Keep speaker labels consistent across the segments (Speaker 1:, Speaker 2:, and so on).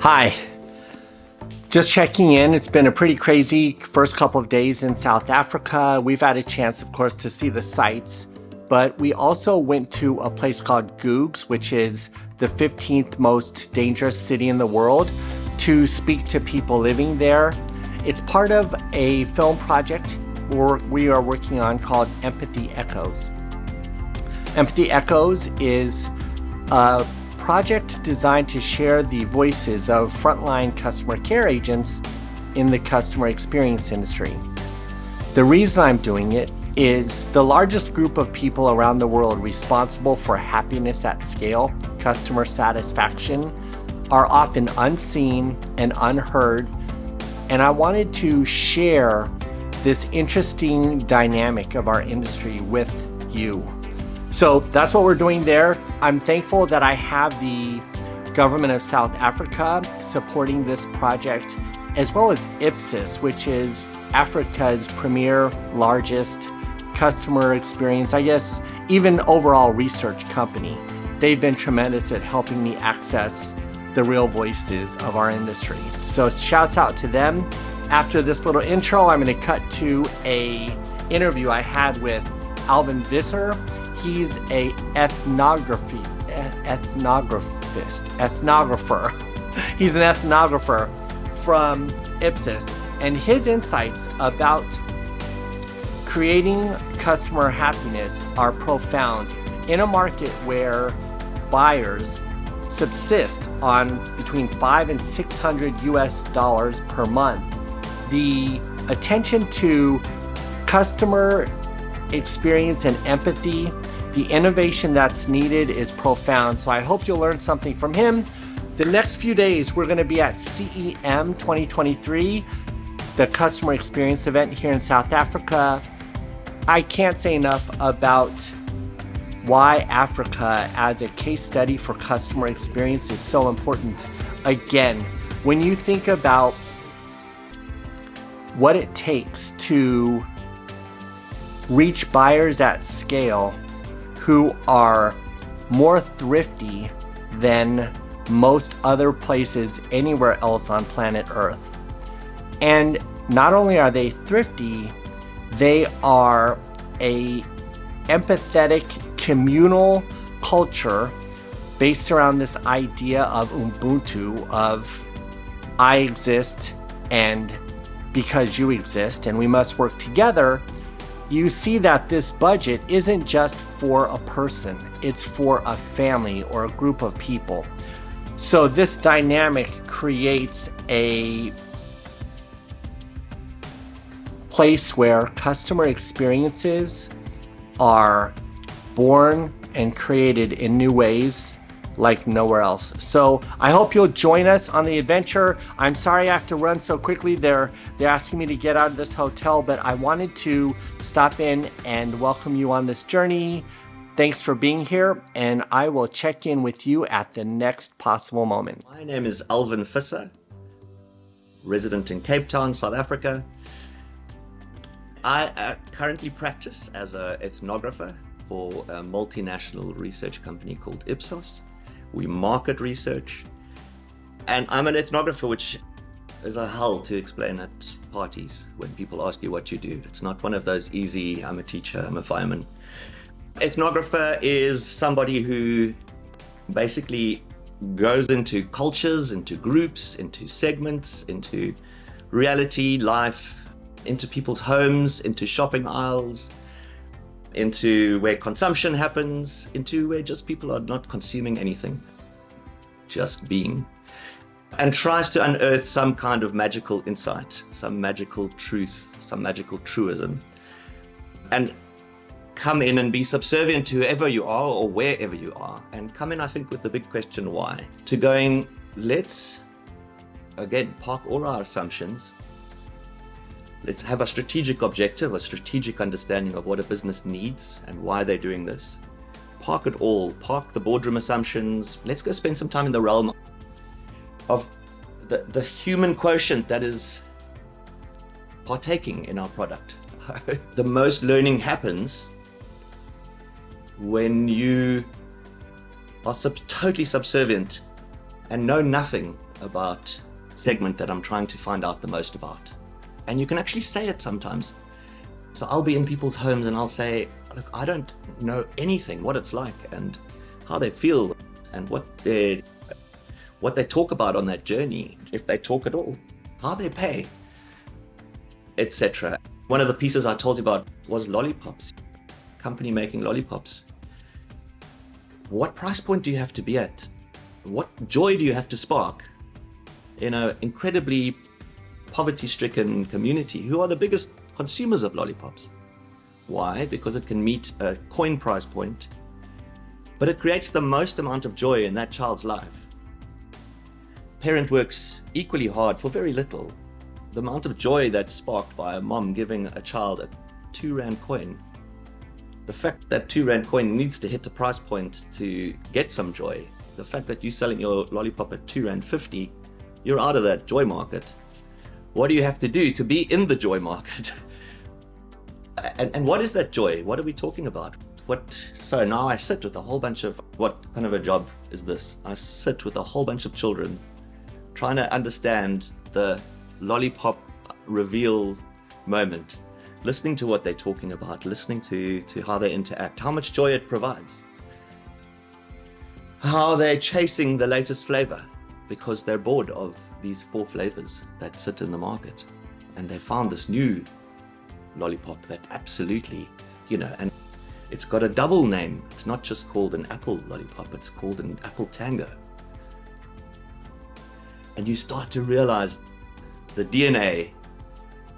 Speaker 1: Hi, just checking in. It's been a pretty crazy first couple of days in South Africa. We've had a chance, of course, to see the sights, but we also went to a place called Googs, which is the 15th most dangerous city in the world, to speak to people living there. It's part of a film project we are working on called Empathy Echoes. Empathy Echoes is a project designed to share the voices of frontline customer care agents in the customer experience industry. The reason I'm doing it is the largest group of people around the world responsible for happiness at scale, customer satisfaction, are often unseen and unheard, and I wanted to share this interesting dynamic of our industry with you. So that's what we're doing there. I'm thankful that I have the government of South Africa supporting this project, as well as Ipsos, which is Africa's premier, largest customer experience, I guess, even overall research company. They've been tremendous at helping me access the real voices of our industry. So shouts out to them. After this little intro, I'm going to cut to an interview I had with Alvin Visser. He's a ethnographer. He's an ethnographer from Ipsos, and his insights about creating customer happiness are profound in a market where buyers subsist on between $500 and $600 US per month. The attention to customer experience and empathy, the innovation that's needed is profound. So I hope you'll learn something from him. The next few days, we're going to be at CEM2023, the customer experience event here in South Africa. I can't say enough about why Africa as a case study for customer experience is so important. Again, when you think about what it takes to reach buyers at scale who are more thrifty than most other places anywhere else on planet Earth. And not only are they thrifty, they are a empathetic communal culture based around this idea of Ubuntu, of I exist and because you exist and we must work together. You see that this budget isn't just for a person, it's for a family or a group of people. So this dynamic creates a place where customer experiences are born and created in new ways like nowhere else. So I hope you'll join us on the adventure. I'm sorry I have to run so quickly. They're asking me to get out of this hotel, but I wanted to stop in and welcome you on this journey. Thanks for being here, and I will check in with you at the next possible moment.
Speaker 2: My name is Alvin Visser, resident in Cape Town, South Africa. I currently practice as an ethnographer for a multinational research company called Ipsos. We market research, and I'm an ethnographer, which is a hell to explain at parties when people ask you what you do. It's not one of those easy, I'm a teacher, I'm a fireman. Ethnographer is somebody who basically goes into cultures, into groups, into segments, into reality, life, into people's homes, into shopping aisles, into where consumption happens, into where just people are not consuming anything, just being, and tries to unearth some kind of magical insight, some magical truth, some magical truism, and come in and be subservient to whoever you are or wherever you are, and come in, I think, with the big question why, to going, let's again park all our assumptions. Let's have a strategic objective, a strategic understanding of what a business needs and why they're doing this. Park it all, park the boardroom assumptions. Let's go spend some time in the realm of the human quotient that is partaking in our product. The most learning happens when you are totally subservient and know nothing about segment that I'm trying to find out the most about. And you can actually say it sometimes. So I'll be in people's homes and I'll say, look, I don't know anything, what it's like and how they feel and what they talk about on that journey, if they talk at all, how they pay, etc. One of the pieces I told you about was lollipops, company making lollipops. What price point do you have to be at? What joy do you have to spark in an incredibly poverty-stricken community who are the biggest consumers of lollipops? Why? Because it can meet a coin price point, but it creates the most amount of joy in that child's life. Parent works equally hard for very little. The amount of joy that's sparked by a mom giving a child a 2 Rand coin, the fact that 2 Rand coin needs to hit a price point to get some joy, the fact that you're selling your lollipop at 2 Rand 50, you're out of that joy market. What do you have to do to be in the joy market? And what is that joy? What are we talking about? So now I sit with a whole bunch of, what kind of a job is this? I sit with a whole bunch of children trying to understand the lollipop reveal moment, listening to what they're talking about, listening to how they interact, how much joy it provides, how they're chasing the latest flavor because they're bored of these 4 flavors that sit in the market. And they found this new lollipop that absolutely, and it's got a double name. It's not just called an apple lollipop, it's called an apple tango. And you start to realize the DNA.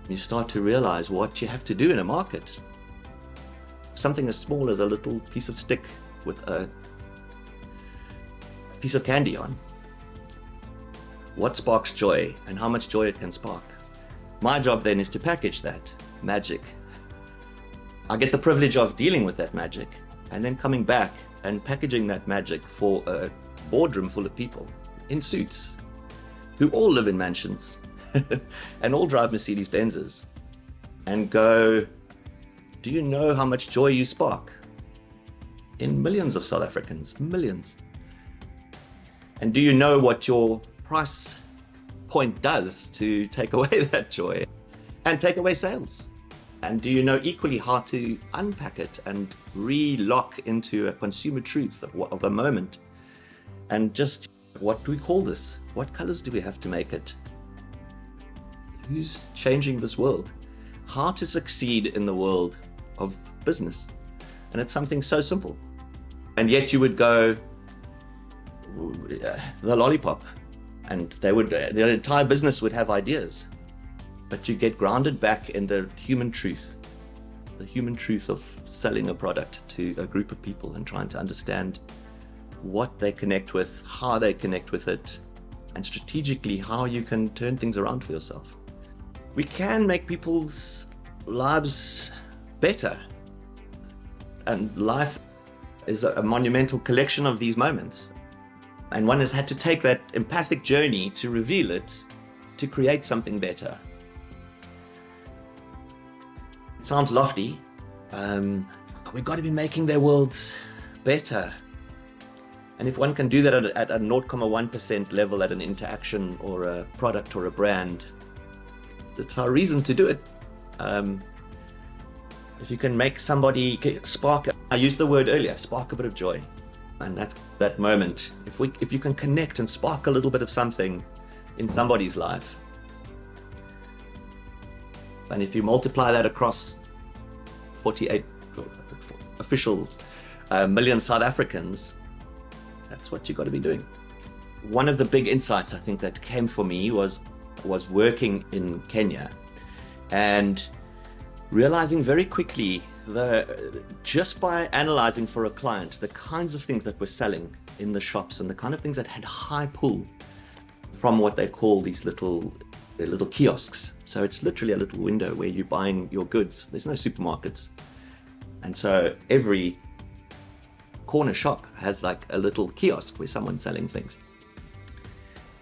Speaker 2: You start to realize what you have to do in a market. Something as small as a little piece of stick with a piece of candy on. What sparks joy and how much joy it can spark. My job then is to package that magic. I get the privilege of dealing with that magic and then coming back and packaging that magic for a boardroom full of people in suits who all live in mansions and all drive Mercedes Benzes and go, do you know how much joy you spark? In millions of South Africans, millions. And do you know what your price point does to take away that joy and take away sales? And do you know equally how to unpack it and re-lock into a consumer truth of a moment? And just, what do we call this? What colors do we have to make it? Who's changing this world? How to succeed in the world of business. And it's something so simple. And yet you would go, the lollipop, and the entire business would have ideas. But you get grounded back in the human truth of selling a product to a group of people and trying to understand what they connect with, how they connect with it, and strategically how you can turn things around for yourself. We can make people's lives better. And life is a monumental collection of these moments. And one has had to take that empathic journey to reveal it, to create something better. It sounds lofty. We've got to be making their worlds better. And if one can do that at a 0.1% level at an interaction or a product or a brand, it's our reason to do it. If you can make somebody spark, I used the word earlier, spark a bit of joy. And that's that moment. If you can connect and spark a little bit of something in somebody's life, and if you multiply that across 48 official million South Africans, that's what you got to be doing. One of the big insights I think that came for me was working in Kenya and realizing very quickly just by analyzing for a client the kinds of things that we're selling in the shops and the kind of things that had high pull from what they call these little kiosks. So it's literally a little window where you're buying your goods. There's no supermarkets. And so every corner shop has like a little kiosk where someone's selling things.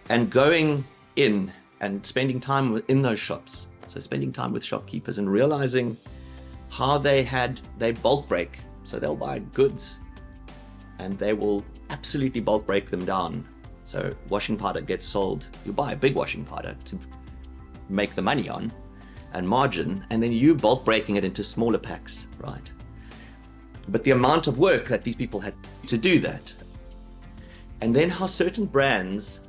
Speaker 2: And going in and spending time in those shops, so spending time with shopkeepers and realizing how they bulk break. So they'll buy goods and they will absolutely bulk break them down So washing powder gets sold, you buy a big washing powder to make the money on and margin, and then you bulk breaking it into smaller packs, right? But the amount of work that these people had to do that, and then how certain brands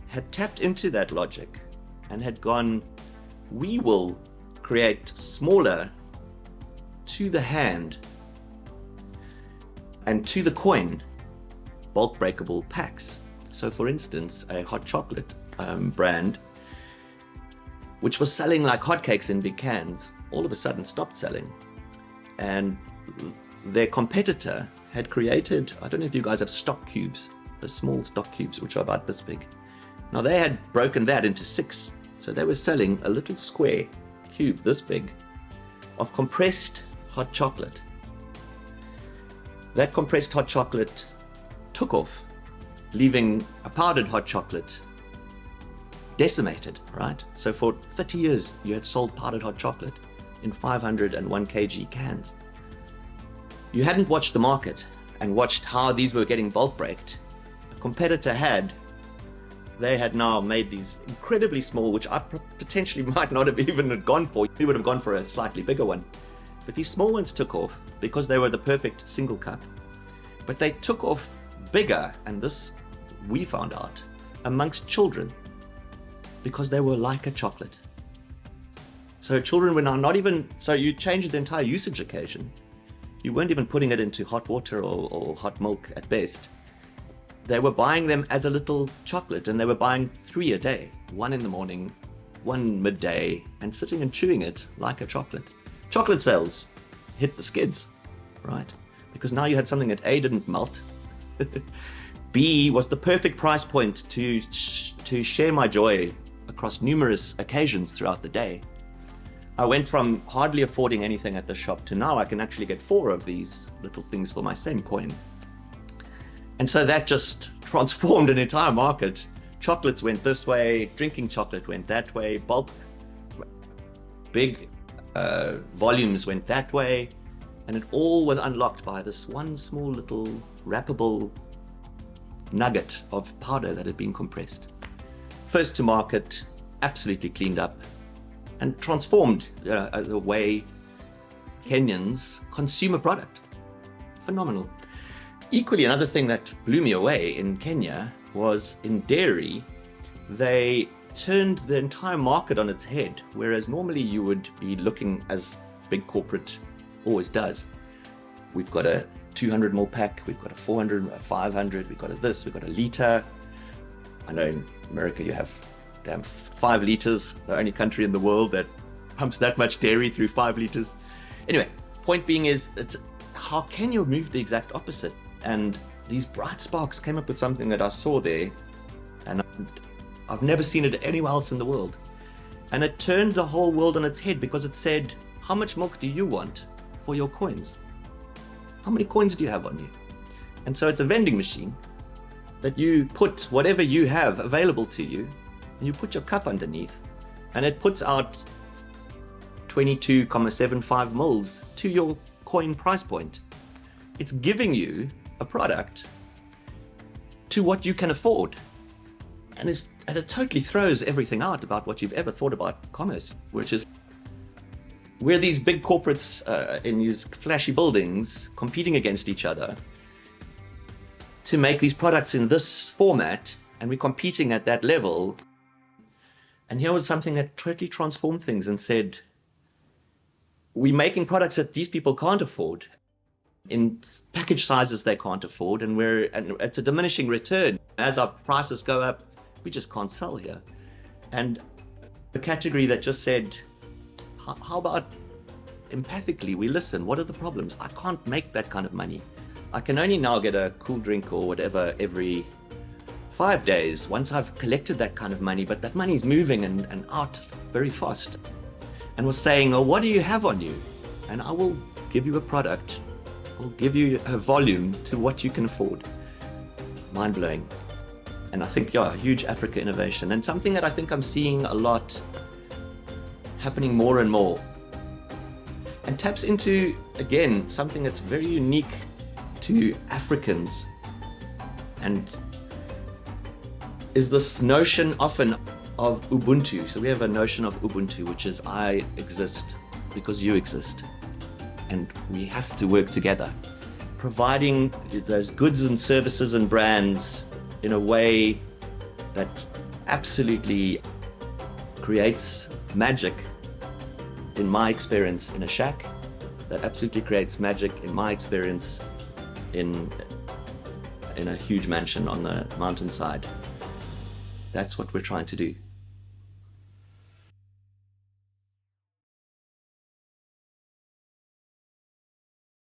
Speaker 2: had tapped into that logic and had gone, we will create smaller to the hand and to the coin bulk breakable packs. So for instance, a hot chocolate brand, which was selling like hotcakes in big cans, all of a sudden stopped selling. And their competitor had created, I don't know if you guys have stock cubes, the small stock cubes, which are about this big. Now they had broken that into 6. So they were selling a little square cube this big of compressed hot chocolate. That compressed hot chocolate took off, leaving a powdered hot chocolate decimated, right? So for 30 years, you had sold powdered hot chocolate in 501 kg cans. You hadn't watched the market and watched how these were getting bulk breaked. A competitor had. They had now made these incredibly small, which I potentially might not have even gone for. We would have gone for a slightly bigger one. But these small ones took off because they were the perfect single cup. But they took off bigger, and this we found out, amongst children, because they were like a chocolate. So children were now not even, so you changed the entire usage occasion. You weren't even putting it into hot water or hot milk at best. They were buying them as a little chocolate, and they were buying 3 a day, 1 in the morning, 1 midday, and sitting and chewing it like a chocolate. Chocolate sales hit the skids, right? Because now you had something that A, didn't melt, B, was the perfect price point to share my joy across numerous occasions throughout the day. I went from hardly affording anything at the shop to now I can actually get 4 of these little things for my same coin. And so that just transformed an entire market. Chocolates went this way, drinking chocolate went that way, bulk, big volumes went that way, and it all was unlocked by this one small little wrappable nugget of powder that had been compressed. First to market, absolutely cleaned up, and transformed the way Kenyans consume a product. Phenomenal. Equally, another thing that blew me away in Kenya was in dairy, they turned the entire market on its head, whereas normally you would be looking, as big corporate always does. We've got a 200 ml pack, we've got a 400, a 500, we've got a this, we've got a liter. I know in America you have 5 liters, the only country in the world that pumps that much dairy through 5 liters. Anyway, point being is, how Kenya moved the exact opposite. And these bright sparks came up with something that I saw there, and I've never seen it anywhere else in the world. And it turned the whole world on its head, because it said, how much milk do you want for your coins? How many coins do you have on you? And so it's a vending machine that you put whatever you have available to you, and you put your cup underneath, and it puts out 22.75 mils to your coin price point. It's giving you a product to what you can afford. And it totally throws everything out about what you've ever thought about commerce, which is we're these big corporates in these flashy buildings competing against each other to make these products in this format, and we're competing at that level. And here was something that totally transformed things and said, we're making products that these people can't afford, in package sizes they can't afford, and it's a diminishing return. As our prices go up, we just can't sell here. And a category that just said, how about empathically we listen, what are the problems? I can't make that kind of money. I can only now get a cool drink or whatever every 5 days once I've collected that kind of money, but that money is moving and out very fast. And was saying, oh, what do you have on you? And I will give you a product, I'll give you a volume to what you can afford. Mind-blowing. And I think, yeah, a huge Africa innovation, and something that I think I'm seeing a lot happening more and more. And taps into, again, something that's very unique to Africans. And is this notion often of Ubuntu. So we have a notion of Ubuntu, which is I exist because you exist. And we have to work together, providing those goods and services and brands in a way that absolutely creates magic, in my experience, in a shack, that absolutely creates magic, in my experience, in a huge mansion on the mountainside. That's what we're trying to do.